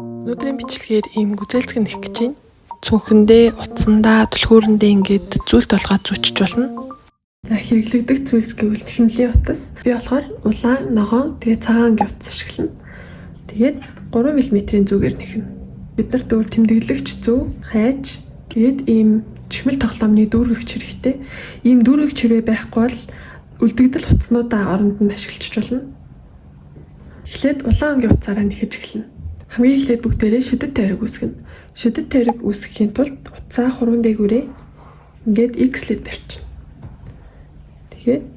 Өнөөдрийн бичлэгээр ийм гүзээлцэг нэх гэж байна. Цүнхэндээ, утсандаа, түлхүүрэндээ ингээд зүйлт болгоод зүүчж болно. За хэрэглэгдэх зүйлс гэвэл хэмнэлийн утас. Би болохоор улаан, ногоон, тэгээ цагаан утас ашиглана. Тэгээд 3 мм-ийн зүүгээр нэхнэ. Бид нарт өөр тэмдэглэгч зүү, хайж, тэгээд ийм чихмэл тоглоомны дүүргэгч хэрэгтэй. Ийм дүүргэгч хэрвээ байхгүй бол үлдэгдэл утаснуудаа оронд нь ашиглаж болно. Эхлээд улаан онгийн утсаараа нэхэж эхэлнэ. Хамгийн эхлээд бүгдээрээ шидэт тойрог үүсгэнэ. Шидэт тойрог үүсгэхийн тулд утсаа хуруунд дээгүүрээ ингээд X-лэд барьчихна. Тэгээд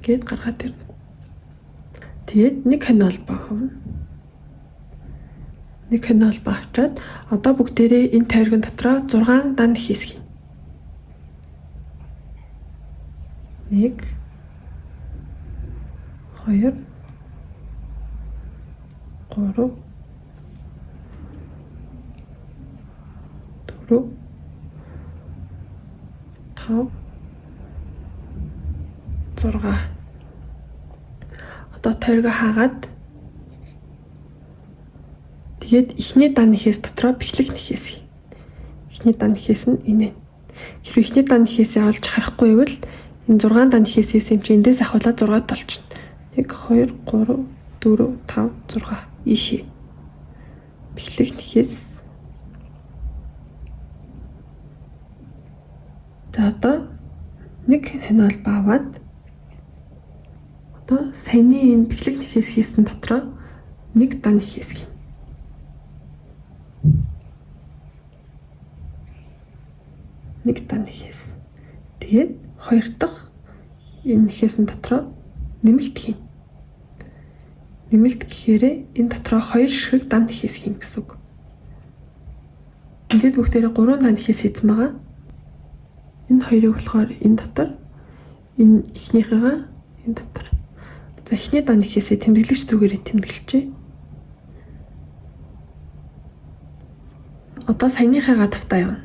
ингээд гаргаад ирнэ. Тэгээд нэг хонол баавна. Нэг хонол баавчаад одоо бүгдээрээ энэ тойрогын дотроо 6 дан хийсгий. 1 2 3 4 5 6. Одоо тойргоо хаагаад тэгээд эхний дан нэхээс дотроо бэхлэг нэхээс. Эхний дан нэхээс нь энэ. Хэрвээ эхний дан нэхээсээ олж харахгүй байвал энэ 6 дан нэхээсээс юм чи эндээс ахуулаад 6 толчихно. 1 2 3 4 5 6 ийшээ. Бэхлэг нэхээс. За одоо нэг хонол бааваад одоо саяны энэ бэхлэг нэхээс хийсэн дотроо нэг дан нэхээс гин. Нэг дан нэхээс. Тэгээд хоёр дахь энэ нэхээсэн дотроо нэмэлт хийн. Нэмэлт гэхээр энэ дотроо 2 ширхэг дан нэхээс хийн гэсэн үг. Ингээд бүгдээрээ 3 дан нэхээс хийсэн байгаа. Энэ хоёрыг болохоор энэ дотор, энэ эхнийхээгээ энэ дотор. За эхний дан нэхээсээ тэмдэглэгч зүгээрээ тэмдэглэжээ. Одоо саяныхаагаа тавтаа явна.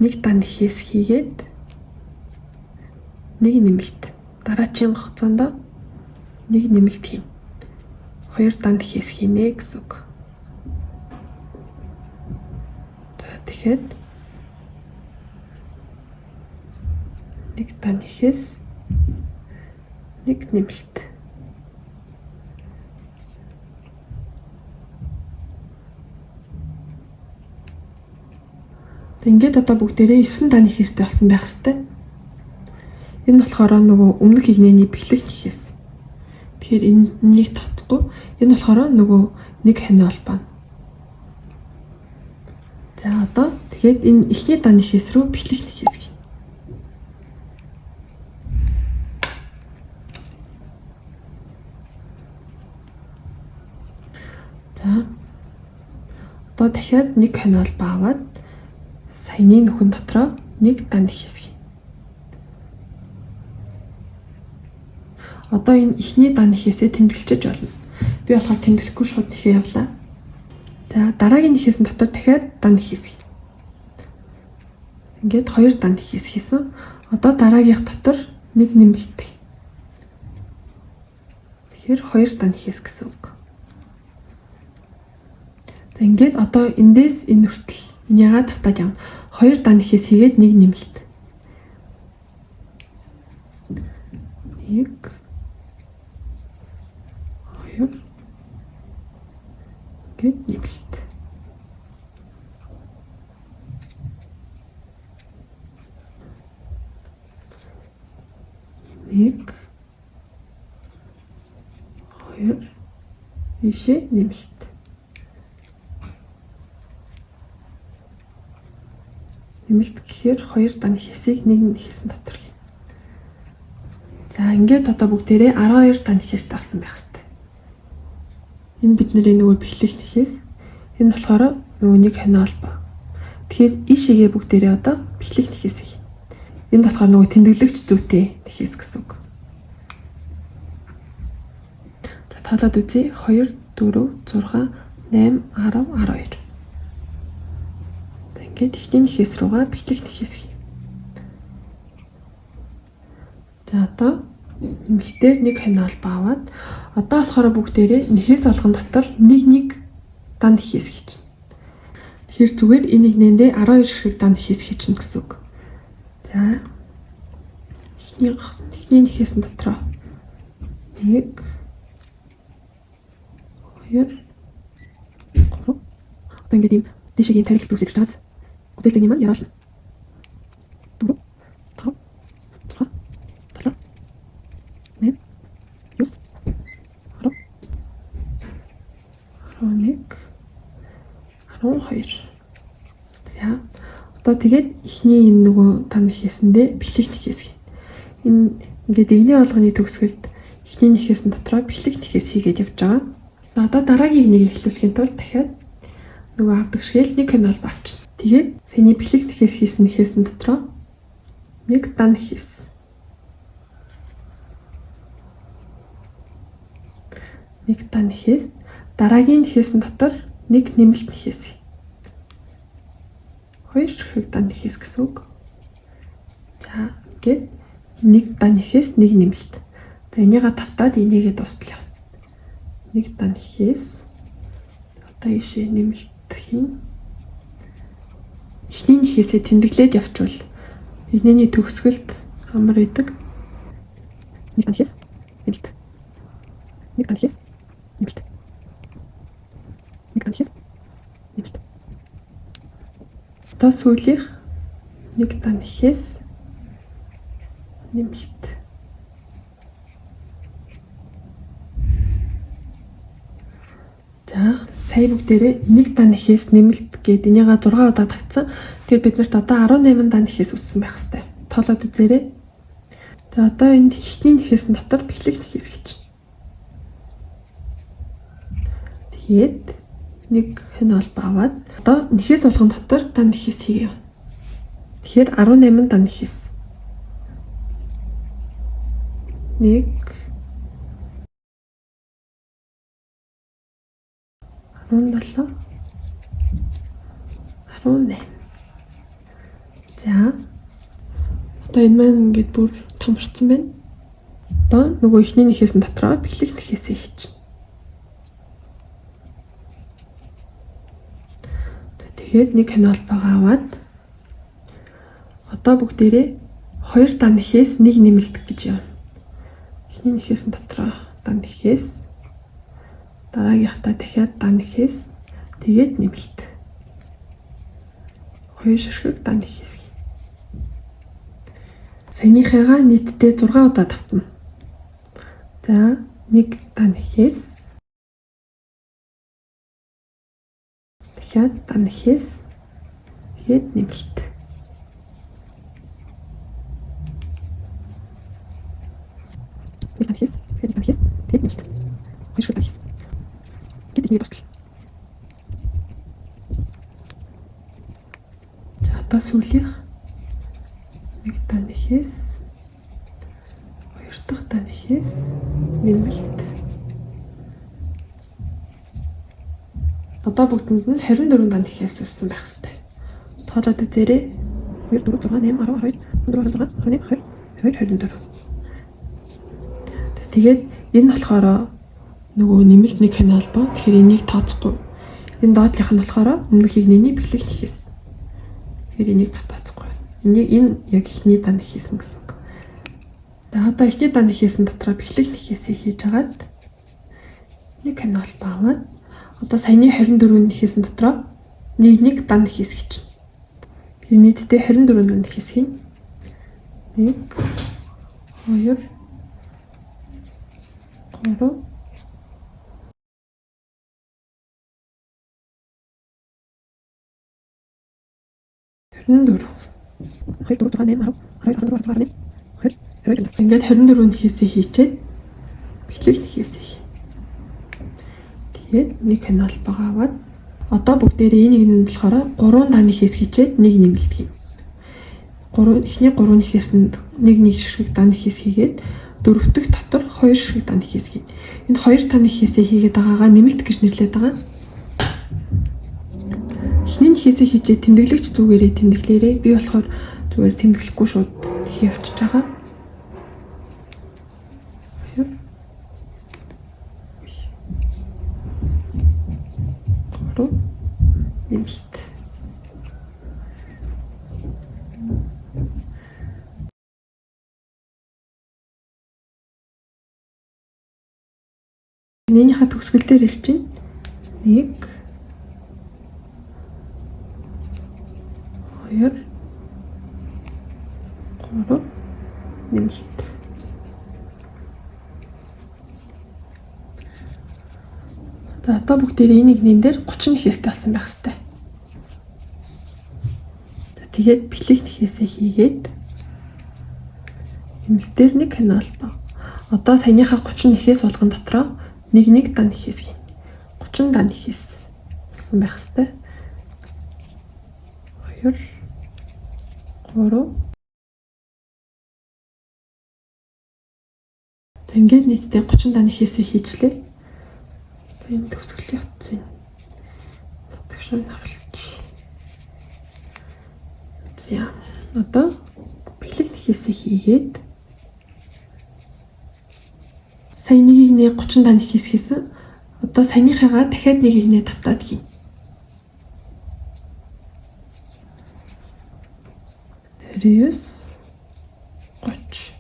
Нэг дан нэхээс хийгээд нэг нэмэлт. Дараачийн гоцоондоо нэг нэмэлт хийн. 2 дан нэхээс хийнэ гэсэн үг. За тэгэхээр нэг дан нэхээс нэг нэмэлт. Ингээд одоо бүгдээрээ 9 дан нэхээстэй болсон байх хэвээр. Энэ болохоор нөгөө өмнөх игнэний бэхлэг нэхээс. Тэгэхээр энэнийг татахгүй. Энэ болохоор нөгөө нэг хонол байна. За одоо тэгээд энэ эхний дан нэхээс рүү бэхлэг нэхээс гин. За. Одоо дахиад нэг хонол бааваад саяны нөхөн дотроо нэг дан нэхээс гин. Одоо энэ эхний дан нэхээсээ тэмдэглэж болно. Би болохоор тэмдэглэхгүй шууд нэхээ явлаа. За дараагийн нэхээсэн дотор дахиад дан нэхээс хий. Ингээд 2 дан нэхээс хийсэн. Одоо дараагийнх дотор нэг нэмэлт. Тэгэхээр 2 дан нэхээс гэсэн үг. За ингээд одоо эндээс энэ хүртэл энэ яагаад тавтаад явна. 2 дан нэхээс хийгээд нэг нэмэлт. 1 2 гээд нэмэлт. Нэг 2 ийшээ нэмэлт. Нэмэлт гэхээр 2 дан нэхээсийг нэг нэхээсэн дотор гин. За ингээд одоо бүгдээрээ 12 дан нэхээс тагсан байх хэвээр. Энэ бидний нөгөө бэхлэх нэхээс. Энэ болохоор нөгөө нэг хонол ба. Тэгэхээр ийшээгээ бүгдээрээ одоо бэхлэх нэхээс хий. Энэ болохоор нөгөө тэмдэглэгч зүйтэй нэхээс гэсэн үг. За тоолоод үзье. 2 4 6 8 10 12. Ингээд эхний нэхээс руугаа бэхлэх нэхээс хий. За одоо нэмэлтээр нэг хонь холбоо аваад одоо болохоор бүгдээрээ нэхээс олгон дотор нэг дан нэхээс хийчихнэ. Тэгэхээр зүгээр энэ нэгнэндээ 12 ширхэг дан нэхээс хийчихнэ гэсэн үг. За эхний нэхээс дотроо 1 2 3 одоо ингээд ийм дэшиг ийм тарихт үсэж байгаа. Гүтэлдэг юм аа яруулна. 4 5 6 7 8 9 10 11 12. За одоо тэгээд эхний энэ нөгөө тань нэхээсэндээ бэлэг нэхээс хийнэ. Энэ ингээд игний олгоны төгсгөлд эхний нэхээс дотроо бэлэг нэхээс хийгээд явж байгаа. За одоо дараагийн нэг эхлүүлэхийн тулд дахиад нөгөө авдаг шигээл нэг хонь холбоо авчихна. Тэгээд саяны бэлэг нэхээс хийсэн нэхээс дотроо нэг дан нэхээс. Нэг дан нэхээс дараагийн нэхээс дотор нэг нэмэлт нэхээс. 2 ширхэг дан нэхээс гэсэн үг. За ингээд нэг дан нэхээс нэг нэмэлт. За энийгээ тавтаад энийгээ дуустал явна. Нэг дан нэхээс одоо ийшээ нэмэлт хийн. Эхний нэхээсээ тэмдэглээд явчвал эхнийний төгсгөлд амар идэг. Нэг дан нэхээс нэмэлт. Нэг дан нэхээс нэмэлт. Нэг дан нэхээс нэмэлт. Одоо сүүлийнх нэг дан нэхээс нэмэлт. За сая бүгдээрээ нэг дан нэхээс нэмэлт гээд энийгээ 6 удаа тавьсан. Тэгэхээр бид нарт одоо 18 дан нэхээс үссэн байх хэвээр. Тоолоод үзээрэй. За одоо энд эхний нэхээс дотор бэлэг нэхээс хийчихнэ. Тэгээд нэг хонь холбоо аваад одоо нэхээс болгон дотор дан нэхээс хийгээв. Тэгэхээр 18 дан нэхээс. 1 17 18. За одоо энэ маань ингээд бүр томорцсон байна. Одоо нөгөө эхний нэхээс дотроо бэлэг нэхээсээ хийчихнэ. Тэгээд нэг хонь холбоогоо аваад одоо бүгдээрээ 2 дан нэхээс нэг нэмэлт гэж явна. Эхний нэхээс дотроо дан нэхээс дараагийнхтаа дахиад дан нэхээс тэгээд нэмэлт. 2 ширхэг дан нэхээс. Саяныхыгаа нийтдээ 6 удаа давтана. За нэг дан нэхээс дахиад дан нэхээс тэгээд нэмэлт. Нэг дан нэхээс тэгээд дан нэхээс тэгээд нэмэлт. 2 ширхэг дан нэхээс. Гэдэг нэг тусал. За одоо сүүлийнх нэг дан нэхээс 2 дахь дан нэхээс нэмэлт. Одоо бүгдэнд нь 24 дан нэхээс үссэн байх ёстой. Тоолоод үзээрэй. 2 4 6 8 10 12 16 17 18 20 22 24. Тэгээд энэ болохоор нөгөө нэмэлт нэг хонь холбоо. Тэгэхээр энийг тооцохгүй. Энэ доотлих нь болохоор өмнөх игнэний бэлэг нэхээс. Тэгэхээр энийг бас тооцохгүй. Энэ яг эхний дан нэхээс гэсэн үг. За одоо эхний дан нэхээс дотроо бэлэг нэхээсээ хийж агаад нэг хонь холбоо аваад одоо саяны 24 нэхээс дотроо нэг дан нэхээс хийчихнэ. Тэгэхээр нийтдээ 24 дан нэхээс хийнэ. 1 2 3 24. 2 4 6 8 10 12 14 16 20 ингээд 24 нэхээсээ хийчээд бэлэг нэхээсээ хий. Тэгээд нэг хонь холбоогоо аваад одоо бүгдээрээ энийг нь болохоор 3 дан нэхээс хийчээд нэг нэмэлт хий. Эхний 3 нэхээсэнд нэг ширхэг дан нэхээс хийгээд дөрөвдөх дотор 2 ширхэг дан нэхээс хий. Энд 2 дан нэхээсээ хийгээд байгаагаа нэмэлт гэж нэрлэдэг байгаа. Эхний нэхээсээ хийжээ тэмдэглэгч зүгээрээ тэмдэглээрээ. Би болохоор зүгээр тэмдэглэхгүй шууд хийе явчихж байгаа. 3 нэмэлт. Энийхээ төгсгөл дээр ирж байна. 1 2 3 нэмэлт. За одоо бүгдээрээ энэ нэгнэн дээр 30 нэхээстэй болсон байх хэрэгтэй. За тэгээд бэлэг нэхээсээ хийгээд нэмэлтээр нэг кино албаа. Одоо саяныхаа 30 нэхээс болгон дотроо нэг дан нэхээс хийн. 30 дан нэхээс болсон байх хэрэгтэй. 2 3 ингээд нийтдээ 30 дан нэхээсээ хийжлээ. Энэ төгсгөлийн утсан. Төгшрийг харуулж. За одоо бэлэг нэхээсээ хийгээд саяныгийг нэ 30 дан нэхээс хийсэн. Одоо саяныхаагаа дахиад нэгийг нэ тавтаад хийн. Тэрээс 30.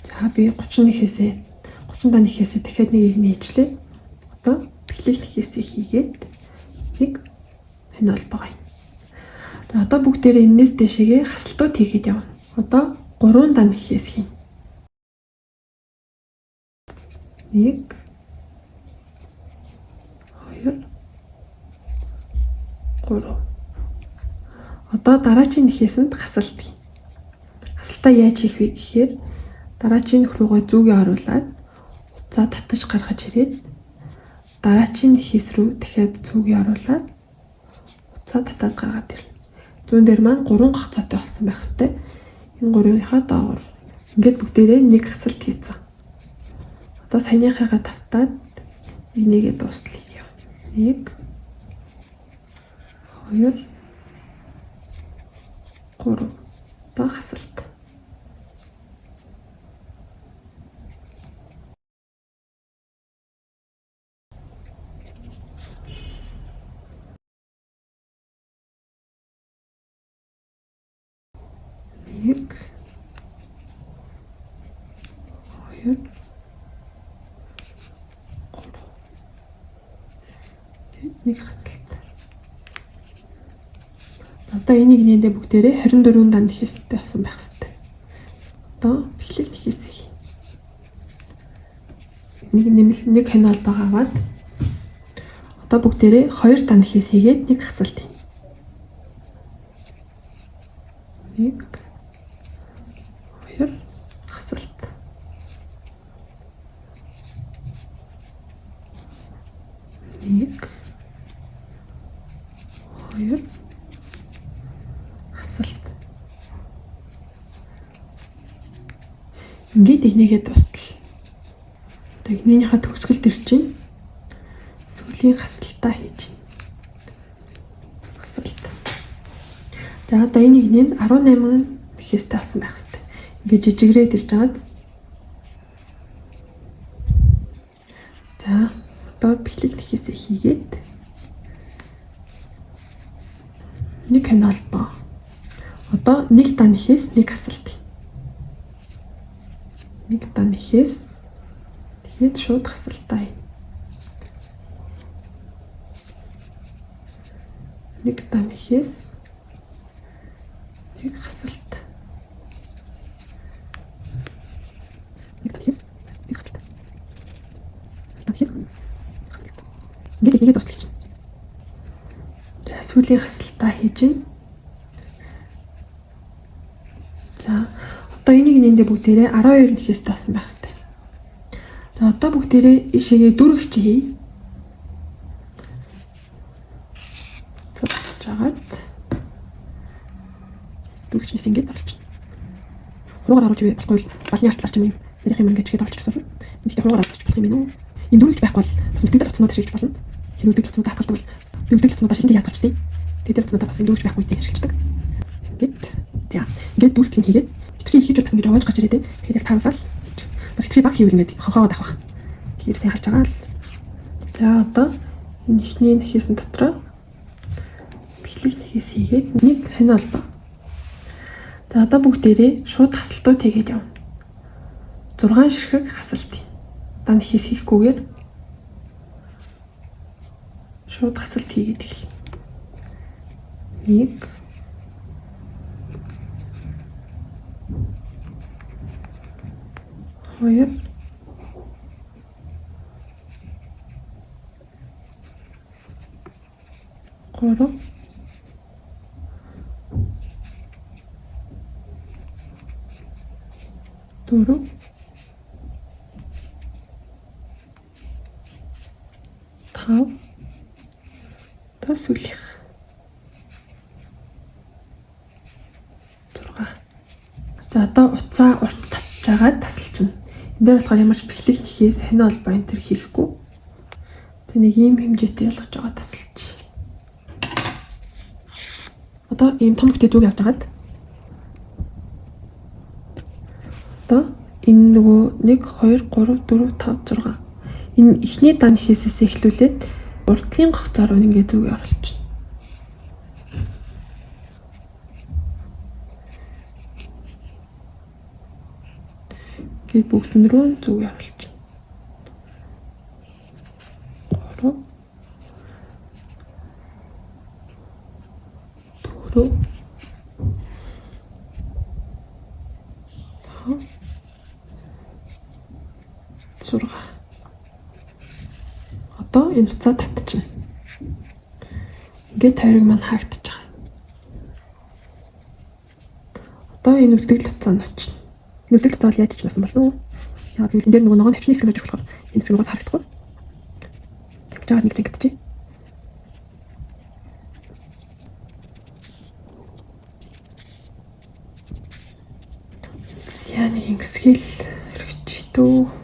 За би 30 дан нэхээсээ дахиад нэгийг нээжлээ. Одоо бэлэг нэхээсээ хийгээд нэг энэ холбоо. Одоо бүгдээрээ энэс дэшегээ хасалтууд хийгээд явна. Одоо 3 дан нэхээс хийн. 1 2 3. Одоо дараачийн нэхээсэнд хасалт хийн. Хасалтаа яаж хийх вэ гэхээр дараачийн нөх рүүгээ зүүгээ оруулаад за татаж гаргаж ирээд дараачийн нэхээс рүү дахиад зүүгээ оруулаад уцаа татаад гаргаад ирнэ. Зүүн дээр маань 3 гахцаатай болсон байх хэвээр. Энэ 3-ынхаа доогуур ингээд бүгдээрээ нэг хасалт хийцэн. Одоо саяныхаагаа тавтаад энийгээ дуустлаа. 1 2 3. Одоо хасалт. Нэг 2 нэг хасалт. Одоо энийг нээдэ бүгдээрээ 24 дан нэхээстэй болсон байх хэрэгтэй. Одоо бэлэг нэхээсээ хий. Нэг нэмэлт нэг хянал байгаагаад одоо бүгдээрээ 2 дан нэхээс хийгээд нэг хасалт хий. 1 2 хасалт. Нэг 2 хасалт. Ингээд энийгээ дуустал. Одоо энийхээ төгсгөлд ирж байна. Сүүлийн хасалтаа хийж байна. Хасалт. За одоо энийг нэ 18 нэхээстэй болсон байх хэрэгтэй. Ингээд жижигрээд ирж байгаа. За одоо бэлэг нэхээсээ хийгээд нэг хянал боо. Одоо нэг дан нэхээс нэг хасалт. Нэг дан нэхээс тэгээд шууд хасалтаа. Нэг дан нэхээс нэг хасалт. Нэг дан нэхээс нэг хасалт. Дан нэхээс хасалт. Ингээд нэгээ дуустал хийж. За сүүлийн хасалтаа хийж байна. За одоо энийг нээдэ бүгдээрээ 12 нэхээс таасан байх хэрэгтэй. За одоо бүгдээрээ ишээгээ дөрөв хий. Цогцож агаад дөрөвчнээс ингэж оруулчихна. Хуруугаар оруулж ивэл болохгүй балны артлаар ч юм уу. Тэрийнх юм ингэж гээд оруулчих гэсэн. Энд хуруугаар оруулж болох юм уу? Энэ дөрөвч байхгүй бол бас үлдэгдэл утаснууд ашиглаж болно. Тэр үлдэгдэл утаснууд хатгалдаг бол үлдэгдэл утаснууд ашиглаж яатгалчтэй. Тэр утаснууд бас энэ дөрөвч байхгүй дээ ашигладаг. Ингээд за ингээд дүүртлэн хийгээд хитрхи хийж бас ингэж овоож гарч ирээд байна. Тэгэхээр яг тааруулаад бас хитрхи баг хийвэл ингээд хонхоогоо давах. Тэгэхээр сайн харж байгаа л. За одоо Энэ ихний нэхээсэн дотроо бэлэг нэхээс хийгээд нэг хань холбоо. За одоо бүгдээрээ шууд хасалтууд хийгээд явна. 6 ширхэг хасалт. Даа нэхээс хийхгүйгээр шууд хасалт хийгээд эхэлнэ. 1 2 3 4 5 та сүүлих 6. За одоо утсаа урт татж агаад тасалчихна. Энд дээр болохоор ямар ч бэлэг нэхээс хань холбоо энэ төр хийхгүй. Тэг нэг ийм хэмжээтэй ялгаж байгаа тасалчих. Одоо ийм том хөтэ зүг явж агаад одоо энэ нөгөө 1 2 3 4 5 6 энэ ихний дан нэхээсээс эхлүүлээд урдлын гогцоор ингээд зүг оруулчихна. Гээд бүгд рүү зүг оруулчихна. 3 4 6. Одоо энэ уцаа татчихна. Ингээд тойрог маань хаагдчих байгаа. Одоо энэ үлдэгдэл уцаанд очно. Үлдэгдэл уцаа яаж ичнэсэн бол нүү? Яг энэ дээр нөгөө ногоон тавчны хэсэг байж болохоор энэ хэсэг угаас харагдахгүй. Тэгж байгаа нэг зэнгэтчи. Яа нэг ингэсгэл хэрэгчдөө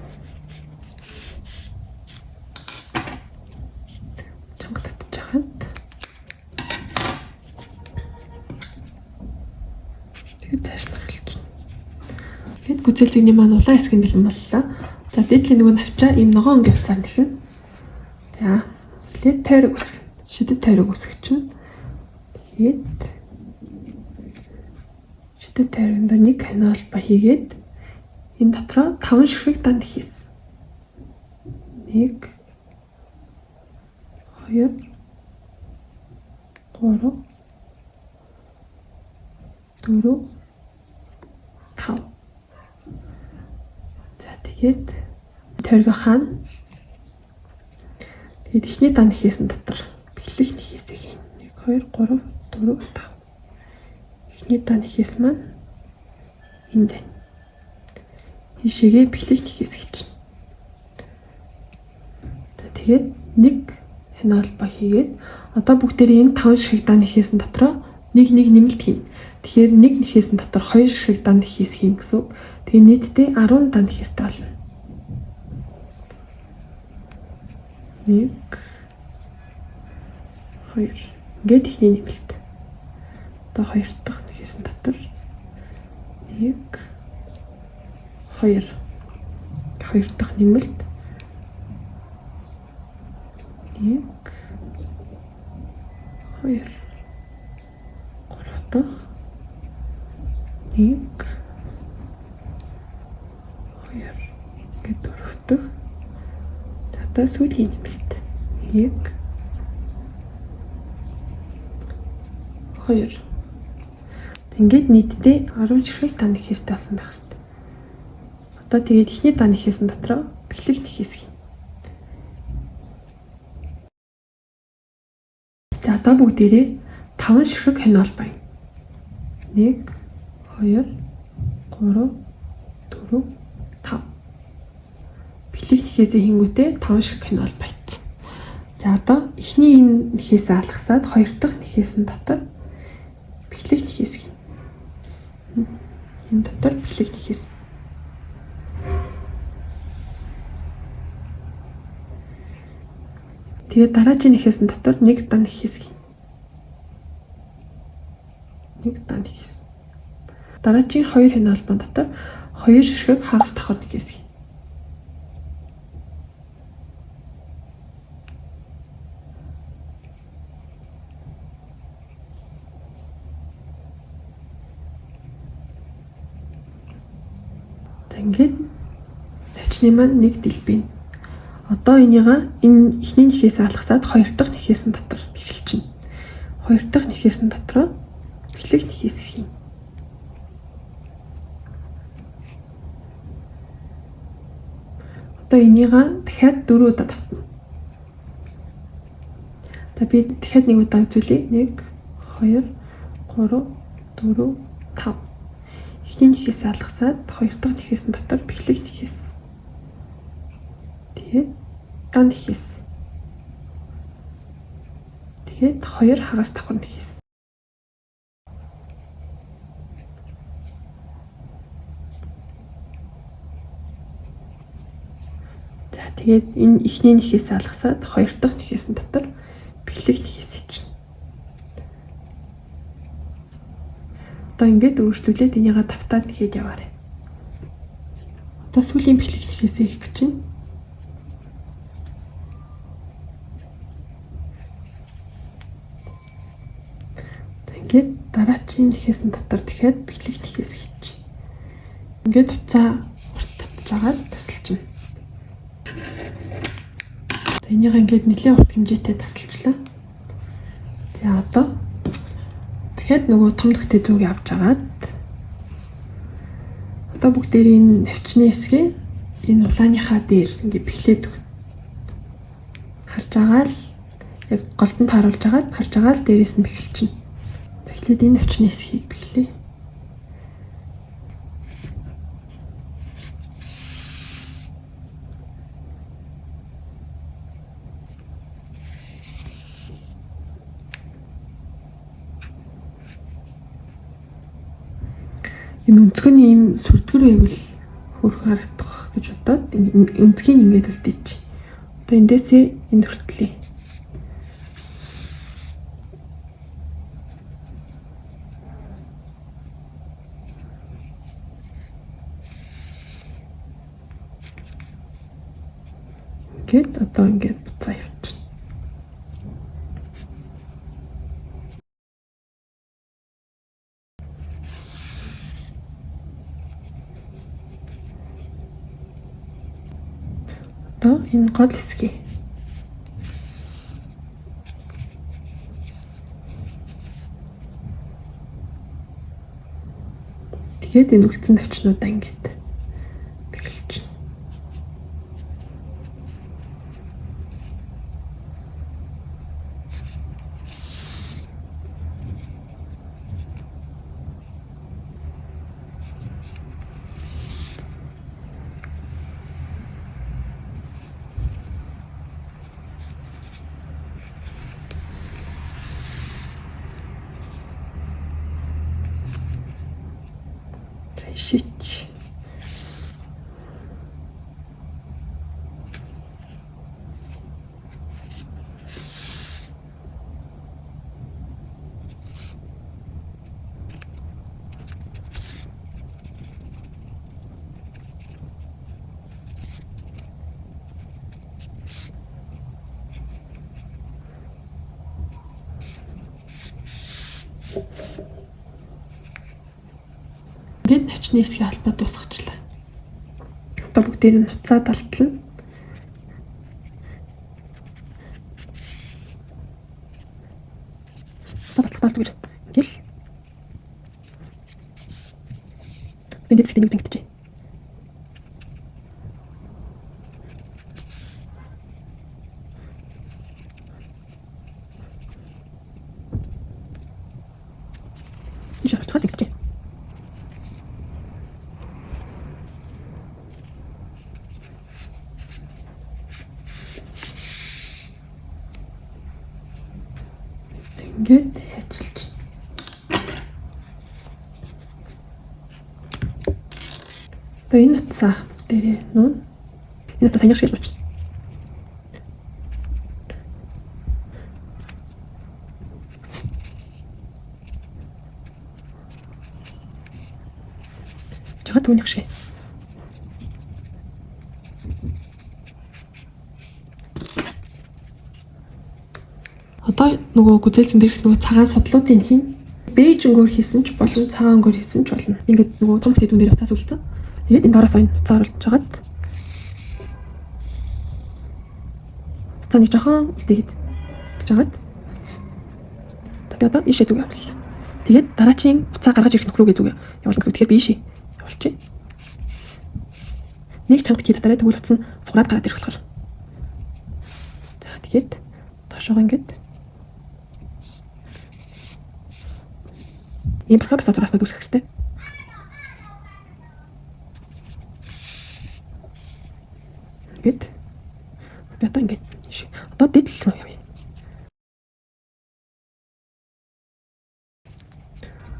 гүцэлцэгний маань улаан хэсэг нь бэлэн боллоо. За дээдлийн нөгөө навчаа ийм ногоон анги уцаар нэхнэ. За эхлээд тойрог үсгэн. Шидэд тойрог үсгэж чинь. Тэгээд шидэд тойрогт нэг хань холбоо хийгээд энэ дотроо 5 ширхэг дан нэхээс. 1 2 3 4 5. Тэгээд тойргоо хаана. Тэгээд ихний дан нэхээсэн дотор бэлэг нэхээсээ хийн. 1 2 3 4 5. Ихний дан нэхээс маань энд байна. Ишээгээ бэлэг нэхээс хийчихнэ. За тэгээд нэг хань холбоо хийгээд одоо бүгдээрээ энэ 5 ширхэг дан нэхээсэн дотроо нэг нэмэлт хийн. Тэгэхээр нэг нэхээсэн дотор 2 ширхэг дан нэхээс хийн гэсэн үг. Тэгээ нийтдээ 10 дан нэхээстэй болно. 1 2 ингээд ихний нэмэлт. Одоо 2 дахь нэхээсэн дотор 1 2 2 дахь нэмэлт 1 2 3 дахь 1 2 гээд 4 дахь. Одоо сүүлийн нэмэлт 1 2. Ингээд нийтдээ 10 ширхэг дан нэхээстэй болсон байх хэрэгтэй. Одоо тэгээд ихний дан нэхээсэн дотроо бэлэг нэхээс хийн. За одоо бүгдээрээ 5 ширхэг хань холбоо. 1 2 3 4 5. Бэлэг нэхээсээ хингүүтээ 5 ширхэг хань холбоо байт. За одоо ихний энэ нэхээсээ алгасаад 2 дахь нэхээсэн дотор бэлэг нэхээс хийн. Энэ дотор бэлэг нэхээс. Тэгээд дараагийн нэхээсэн дотор нэг дан нэхээс хийн. Нэг дан нэхээс. Дараагийн 2 хань холбоон дотор 2 ширхэг хагас давхар нэхээс хийн. 1 Ингээд навчны маань нэг дэлбэн. Одоо энэ эхний нэхээс алгасаад хоёр дахь нэхээс дотор эхэлчихнэ. Хоёр дахь нэхээс дотроо бэлэг нэхээс хийн. Одоо энийг дахиад 4 удаа давтна. За би дахиад нэг удаа үзүүлье. 1 2 3 4 5. Эхний нэхээс алгасаад хоёр дахь нэхээс дотор бэлэг нэхээс. Тэгээд дан нэхээс. Тэгээд хоёр хагас давхар нэхээс. За тэгээд энэ эхний нэхээс алгасаад хоёр дахь нэхээс дотор бэлэг нэхээс хичнэ. Одоо ингээд үргэлжлүүлээд энийг давтаад нэхэд яваарай. Одоо сүүлийн бэлэг нэхээсээ хийх гэж байна. Ингээд дараачийн нэхээс дотор дахиад бэлэг нэхээс хийж. Ингээд уцаа урт татжгаад тасалчихна. Энийг ингээд нэлээд урт хэмжээтэй тасалчлаа. За одоо дахиад нөгөө том төгтөө зүг авч агаад одоо бүгдээрээ энэ навчны хэсгээ энэ улааныхаа дээр ингээд бэхлээд өг. Харж байгаа л яг голдонд харуулж агаад харж байгаа л дээрээс нь бэхэлчихнэ. За эхлээд энэ навчны хэсгийг бэхлэе. Энэ өнцгөний ийм сүрдгэр байвал хөрх харагдах гэж бодоод өнцгийг ингээд үлдээч. Одоо эндээсээ энд хүртлээ. Ингээд одоо ингээд буцаа явчихна. Одоо энэ гол хэсгийг тэгээд энэ үлдсэн навчнуудаа ингээд бэхэлж. Шич. Ингээд навчны хэсгийн албаа дуусгачлаа. Одоо бүгдээр нь хуцаа далтлана. Далтлах гэр. Ингээл. Энд дэвсгэн нэг тэнгэжээ. Жишээлбэл тэнгэжээ. Ингээд ажиллаж байна. Одоо энэ утсаа дээрээ нуун. Энэ утсаа санийх шиг л бочно. Жага түүнийх шиг. Одоо нөгөө гүзээлцэн дээрх нөгөө цагаан судлуудын хийн бэж өнгөөр хийсэн ч болон цагаан өнгөөр хийсэн ч болно. Ингээд нөгөө том хөтөдөн дээр утас үлдсэн. Тэгээд энэ доороос энэ буцаа оруулж жагаад буцаа нэг жоохон үлдээгээд гэж жагаад би одоо ийшээ зүг явууллаа. Тэгээд дараачийн буцаа гаргаж ирэх нөхрөөгээ зүг явуулна гэсэн. Тэгэхээр би ийшээ явуулчих. Нэг чанга битгий татаараа тэгвэл утсан сугараад гараад ирэх болохоор. За тэгээд доошоо ингээд ийм босоо зураас нь дүүсгэх хэрэгтэй. Ингээд би одоо ингээд одоо дэдл рүү явъя.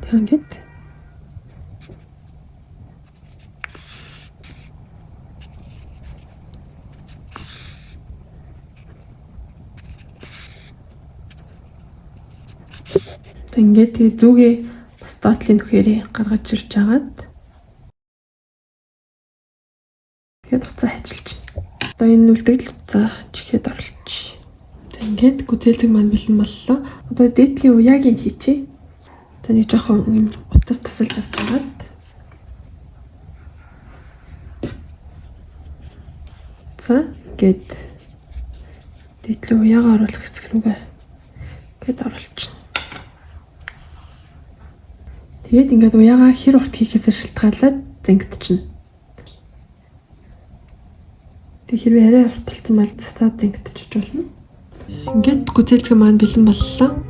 Тэгээд ингээд тэгээ зүгээ бас доотлын нүхээрээ гаргаж ирж агаад тэгээд уцаа ажиллаж байна. Одоо энэ үлдэгдэл уцаа чихээд оруулчих. За ингээд гүзээлцэг маань бэлэн боллоо. Одоо дээдлийн уяагийн хийчихье. За нэг жоохон юм утас тасалж авч агаад за ингээд дээдлийн уяагаа оруулах хэсэг рүүгээ гээд оруулчихна. Тэгээд ингээд уяагаа хэр урт хийхээс шалтгаалаад зангидчихна. Тэг хэрвээ арай урт болсон бол засаад зангидчих болно. Ингээд гүзээлцэг маань бэлэн боллоо.